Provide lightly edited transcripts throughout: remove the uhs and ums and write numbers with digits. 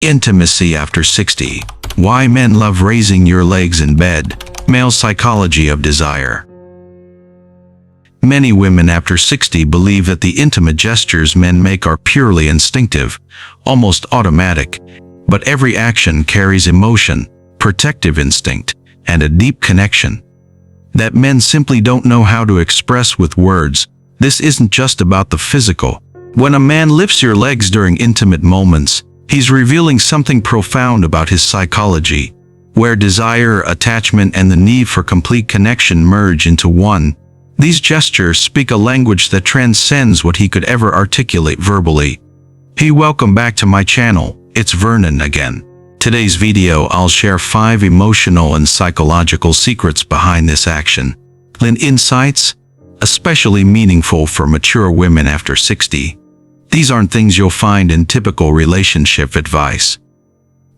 Intimacy after 60. Why men love raising your legs in bed. Male psychology of desire. Many women after 60 believe that the intimate gestures men make are purely instinctive, almost automatic, but every action carries emotion, protective instinct, and a deep connection that men simply don't know how to express with words. This isn't just about the physical. When a man lifts your legs during intimate moments, he's revealing something profound about his psychology, where desire, attachment, and the need for complete connection merge into one. These gestures speak a language that transcends what he could ever articulate verbally. Hey, welcome back to my channel. It's Vernon again. Today's video, I'll share 5 emotional and psychological secrets behind this action. Insights, especially meaningful for mature women after 60. These aren't things you'll find in typical relationship advice.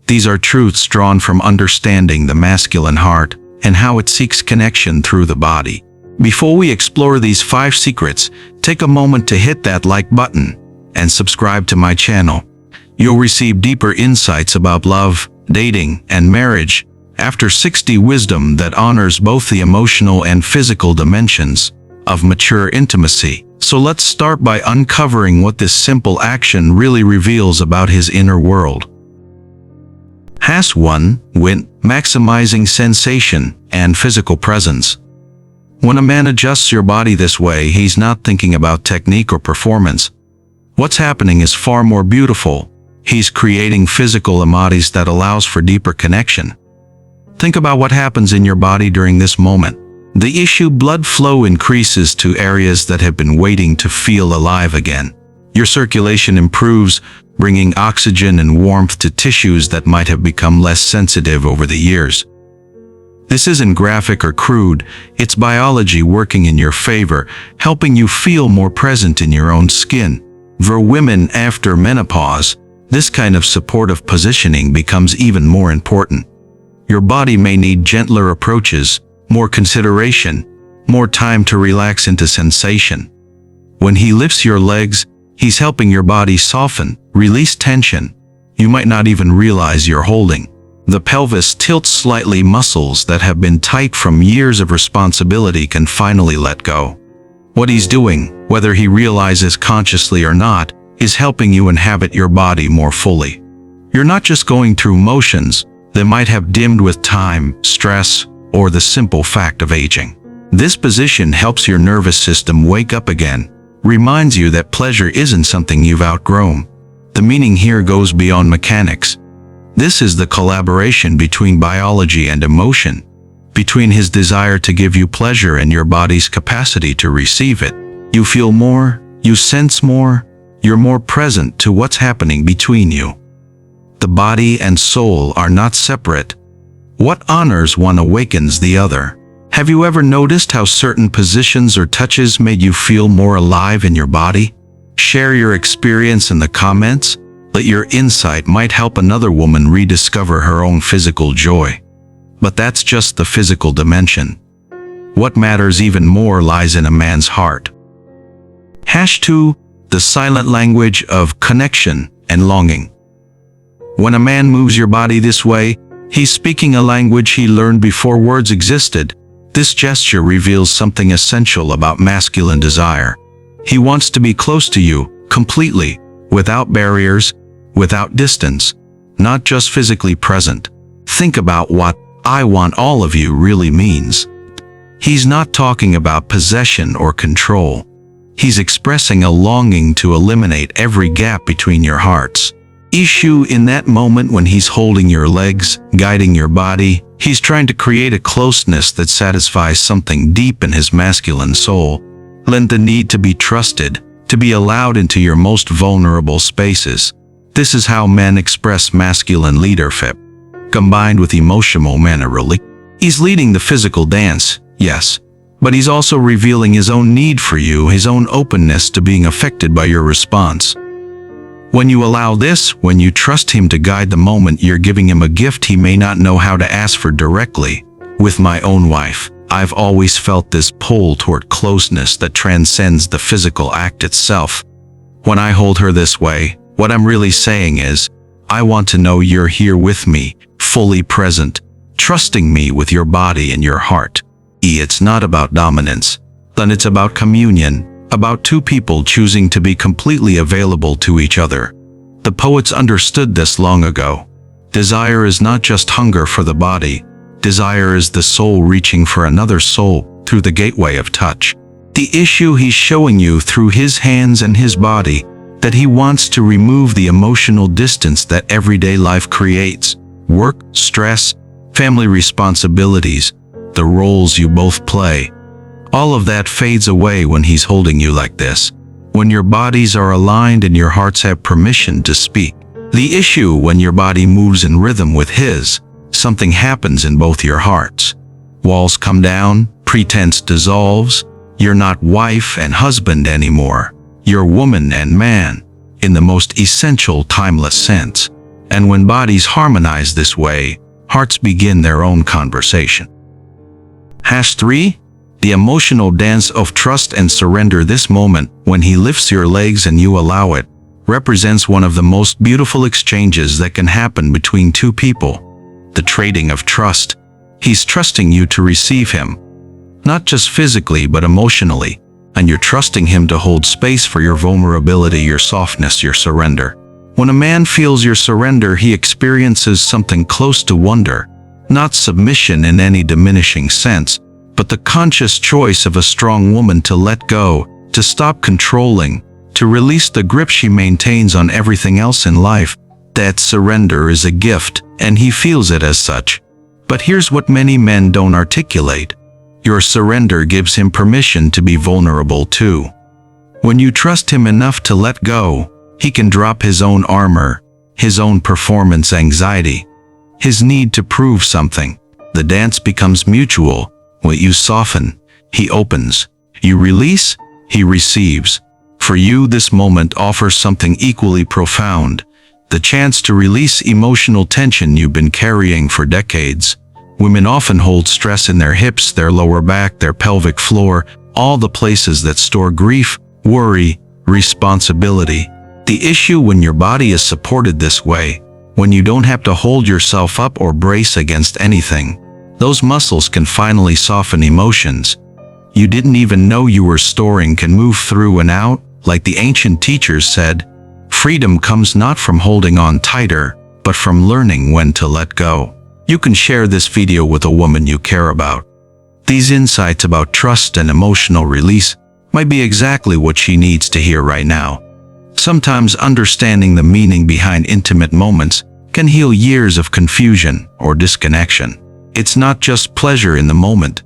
These are truths drawn from understanding the masculine heart and how it seeks connection through the body. Before we explore these 5 secrets, take a moment to hit that like button and subscribe to my channel. You'll receive deeper insights about love, dating, and marriage after 60, wisdom that honors both the emotional and physical dimensions of mature intimacy. So let's start by uncovering what this simple action really reveals about his inner world. Has 1. Maximizing sensation and physical presence. When a man adjusts your body this way, he's not thinking about technique or performance. What's happening is far more beautiful. He's creating physical embodies that allows for deeper connection. Think about what happens in your body during this moment. The issue: blood flow increases to areas that have been waiting to feel alive again. Your circulation improves, bringing oxygen and warmth to tissues that might have become less sensitive over the years. This isn't graphic or crude, it's biology working in your favor, helping you feel more present in your own skin. For women after menopause, this kind of supportive positioning becomes even more important. Your body may need gentler approaches, more consideration, more time to relax into sensation. When he lifts your legs, he's helping your body soften, release tension you might not even realize you're holding. The pelvis tilts slightly, muscles that have been tight from years of responsibility can finally let go. What he's doing, whether he realizes consciously or not, is helping you inhabit your body more fully. You're not just going through motions that might have dimmed with time, stress, or the simple fact of aging. This position helps your nervous system wake up again, reminds you that pleasure isn't something you've outgrown. The meaning here goes beyond mechanics. This is the collaboration between biology and emotion, between his desire to give you pleasure and your body's capacity to receive it. You feel more, you sense more, you're more present to what's happening between you. The body and soul are not separate. What honors one awakens the other. Have you ever noticed how certain positions or touches made you feel more alive in your body? Share your experience in the comments. Let your insight might help another woman rediscover her own physical joy. But that's just the physical dimension. What matters even more lies in a man's heart. 2. The silent language of connection and longing. When a man moves your body this way, he's speaking a language he learned before words existed. This gesture reveals something essential about masculine desire. He wants to be close to you, completely, without barriers, without distance, not just physically present. Think about what "I want all of you" really means. He's not talking about possession or control. He's expressing a longing to eliminate every gap between your hearts. Issue in that moment when he's holding your legs, guiding your body, he's trying to create a closeness that satisfies something deep in his masculine soul. The need to be trusted, to be allowed into your most vulnerable spaces. This is how men express masculine leadership, combined with emotional mannerly. He's leading the physical dance, yes, but he's also revealing his own need for you, his own openness to being affected by your response. When you allow this, when you trust him to guide the moment, you're giving him a gift he may not know how to ask for directly. With my own wife, I've always felt this pull toward closeness that transcends the physical act itself. When I hold her this way, what I'm really saying is, I want to know you're here with me, fully present, trusting me with your body and your heart. It's not about dominance. Then it's about communion, about two people choosing to be completely available to each other. The poets understood this long ago. Desire is not just hunger for the body. Desire is the soul reaching for another soul through the gateway of touch. The issue he's showing you through his hands and his body, that he wants to remove the emotional distance that everyday life creates. Work, stress, family responsibilities, the roles you both play. All of that fades away when he's holding you like this. When your bodies are aligned and your hearts have permission to speak. The issue when your body moves in rhythm with his, something happens in both your hearts. Walls come down, pretense dissolves. You're not wife and husband anymore. You're woman and man, in the most essential, timeless sense. And when bodies harmonize this way, hearts begin their own conversation. #3. The emotional dance of trust and surrender. This moment, when he lifts your legs and you allow it, represents one of the most beautiful exchanges that can happen between two people. The trading of trust. He's trusting you to receive him, not just physically but emotionally, and you're trusting him to hold space for your vulnerability, your softness, your surrender. When a man feels your surrender, he experiences something close to wonder, not submission in any diminishing sense, but the conscious choice of a strong woman to let go, to stop controlling, to release the grip she maintains on everything else in life. That surrender is a gift, and he feels it as such. But here's what many men don't articulate. Your surrender gives him permission to be vulnerable too. When you trust him enough to let go, he can drop his own armor, his own performance anxiety, his need to prove something. The dance becomes mutual. When you soften, he opens. You release, he receives. For you, this moment offers something equally profound, the chance to release emotional tension you've been carrying for decades. Women often hold stress in their hips, their lower back, their pelvic floor, all the places that store grief, worry, responsibility. The issue when your body is supported this way, when you don't have to hold yourself up or brace against anything, those muscles can finally soften emotions you didn't even know you were storing, can move through and out. Like the ancient teachers said, freedom comes not from holding on tighter, but from learning when to let go. You can share this video with a woman you care about. These insights about trust and emotional release might be exactly what she needs to hear right now. Sometimes understanding the meaning behind intimate moments can heal years of confusion or disconnection. It's not just pleasure in the moment.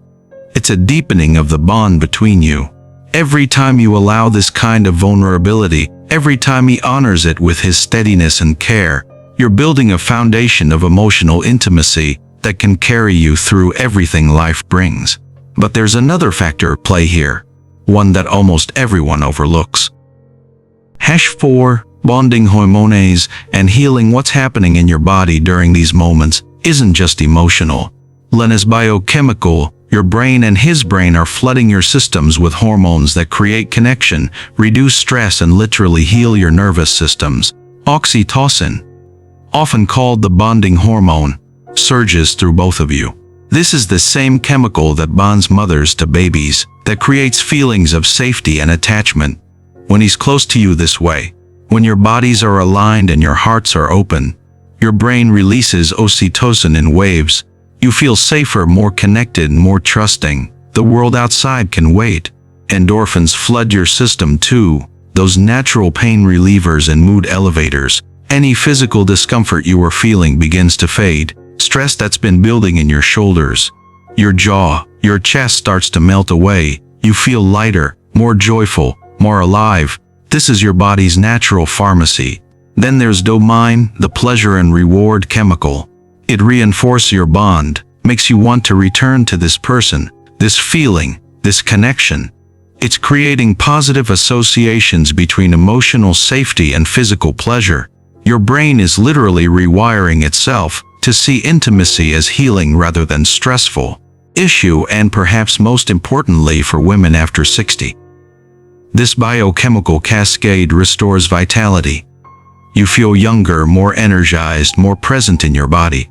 It's a deepening of the bond between you. Every time you allow this kind of vulnerability, every time he honors it with his steadiness and care, you're building a foundation of emotional intimacy that can carry you through everything life brings. But there's another factor at play here, one that almost everyone overlooks. #4. Bonding hormones and healing. What's happening in your body during these moments isn't just emotional. It is biochemical. Your brain and his brain are flooding your systems with hormones that create connection, reduce stress, and literally heal your nervous systems. Oxytocin, often called the bonding hormone, surges through both of you. This is the same chemical that bonds mothers to babies, that creates feelings of safety and attachment. When he's close to you this way, when your bodies are aligned and your hearts are open, your brain releases oxytocin in waves. You feel safer, more connected, more trusting. The world outside can wait. Endorphins flood your system too, those natural pain relievers and mood elevators. Any physical discomfort you are feeling begins to fade. Stress that's been building in your shoulders, your jaw, your chest starts to melt away. You feel lighter, more joyful, more alive. This is your body's natural pharmacy. Then there's dopamine, the pleasure and reward chemical. It reinforces your bond, makes you want to return to this person, this feeling, this connection. It's creating positive associations between emotional safety and physical pleasure. Your brain is literally rewiring itself to see intimacy as healing rather than stressful issue, and perhaps most importantly for women after 60. This biochemical cascade restores vitality. You feel younger, more energized, more present in your body.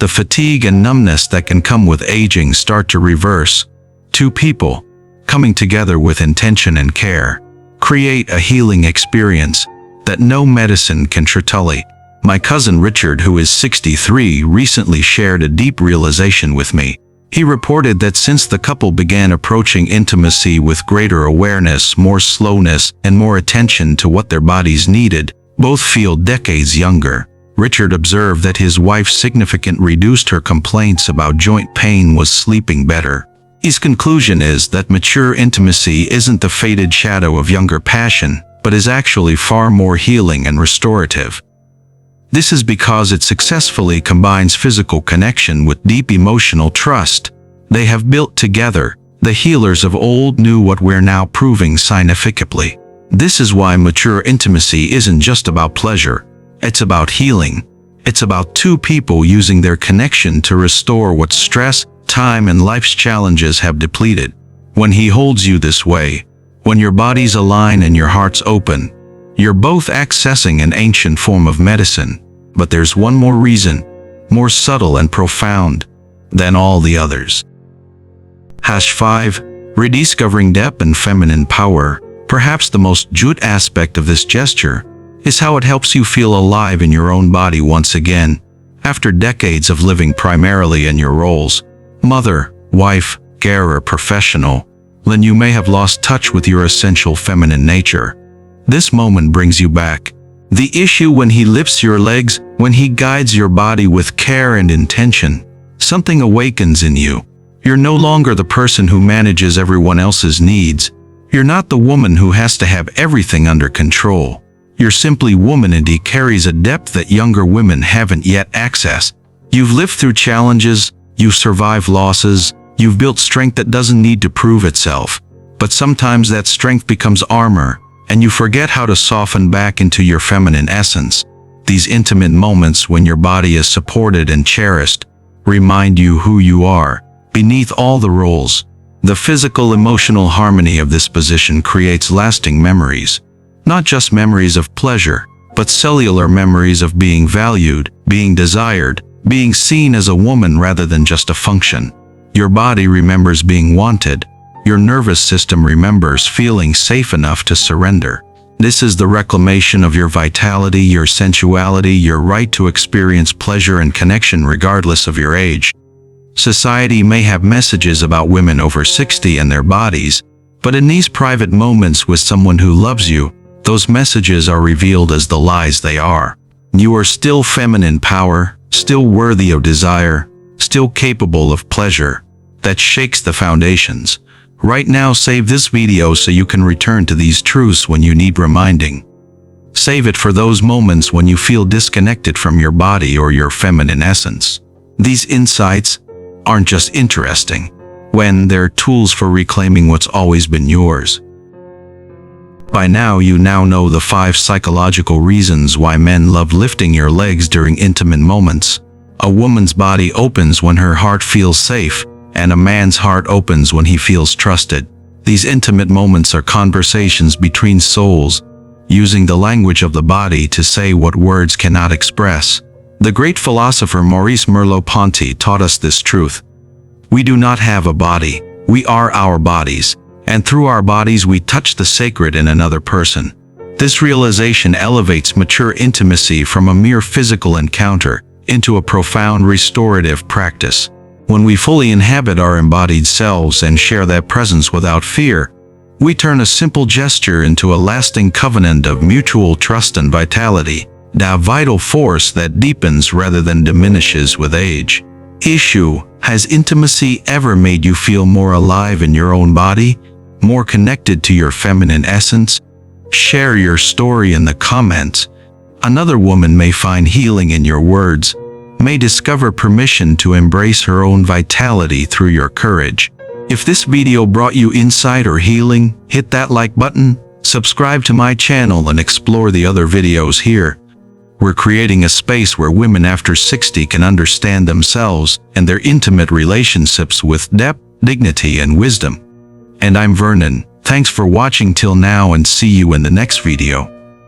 The fatigue and numbness that can come with aging start to reverse. Two people, coming together with intention and care, create a healing experience that no medicine can truly. My cousin Richard, who is 63, recently shared a deep realization with me. He reported that since the couple began approaching intimacy with greater awareness, more slowness, and more attention to what their bodies needed, both feel decades younger. Richard observed that his wife significantly reduced her complaints about joint pain, was sleeping better. His conclusion is that mature intimacy isn't the faded shadow of younger passion, but is actually far more healing and restorative. This is because it successfully combines physical connection with deep emotional trust. They have built together. The healers of old knew what we're now proving scientifically. This is why mature intimacy isn't just about pleasure. It's about healing. It's about two people using their connection to restore what stress, time, and life's challenges have depleted. When he holds you this way, when your bodies align and your hearts open, you're both accessing an ancient form of medicine. But there's one more reason, more subtle and profound than all the others. #5. Rediscovering depth and feminine power. Perhaps the most jute aspect of this gesture is how it helps you feel alive in your own body once again. After decades of living primarily in your roles, mother, wife, carer, professional, then you may have lost touch with your essential feminine nature. This moment brings you back. The issue when he lifts your legs, when he guides your body with care and intention, something awakens in you. You're no longer the person who manages everyone else's needs. You're not the woman who has to have everything under control. You're simply woman, and he carries a depth that younger women haven't yet accessed. You've lived through challenges, you've survived losses, you've built strength that doesn't need to prove itself. But sometimes that strength becomes armor, and you forget how to soften back into your feminine essence. These intimate moments when your body is supported and cherished remind you who you are, beneath all the roles. The physical emotional harmony of this position creates lasting memories. Not just memories of pleasure, but cellular memories of being valued, being desired, being seen as a woman rather than just a function. Your body remembers being wanted. Your nervous system remembers feeling safe enough to surrender. This is the reclamation of your vitality, your sensuality, your right to experience pleasure and connection regardless of your age. Society may have messages about women over 60 and their bodies, but in these private moments with someone who loves you, those messages are revealed as the lies they are. You are still feminine power, still worthy of desire, still capable of pleasure. That shakes the foundations. Right now, save this video so you can return to these truths when you need reminding. Save it for those moments when you feel disconnected from your body or your feminine essence. These insights aren't just interesting, when they're tools for reclaiming what's always been yours. By now, you know the 5 psychological reasons why men love lifting your legs during intimate moments. A woman's body opens when her heart feels safe, and a man's heart opens when he feels trusted. These intimate moments are conversations between souls, using the language of the body to say what words cannot express. The great philosopher Maurice Merleau-Ponty taught us this truth. We do not have a body, we are our bodies, and through our bodies we touch the sacred in another person. This realization elevates mature intimacy from a mere physical encounter into a profound restorative practice. When we fully inhabit our embodied selves and share that presence without fear, we turn a simple gesture into a lasting covenant of mutual trust and vitality, a vital force that deepens rather than diminishes with age. Issue: has intimacy ever made you feel more alive in your own body, more connected to your feminine essence? Share your story in the comments. Another woman may find healing in your words, may discover permission to embrace her own vitality through your courage. If this video brought you insight or healing, hit that like button, subscribe to my channel, and explore the other videos here. We're creating a space where women after 60 can understand themselves and their intimate relationships with depth, dignity, and wisdom. And I'm Vernon. Thanks for watching till now, and see you in the next video.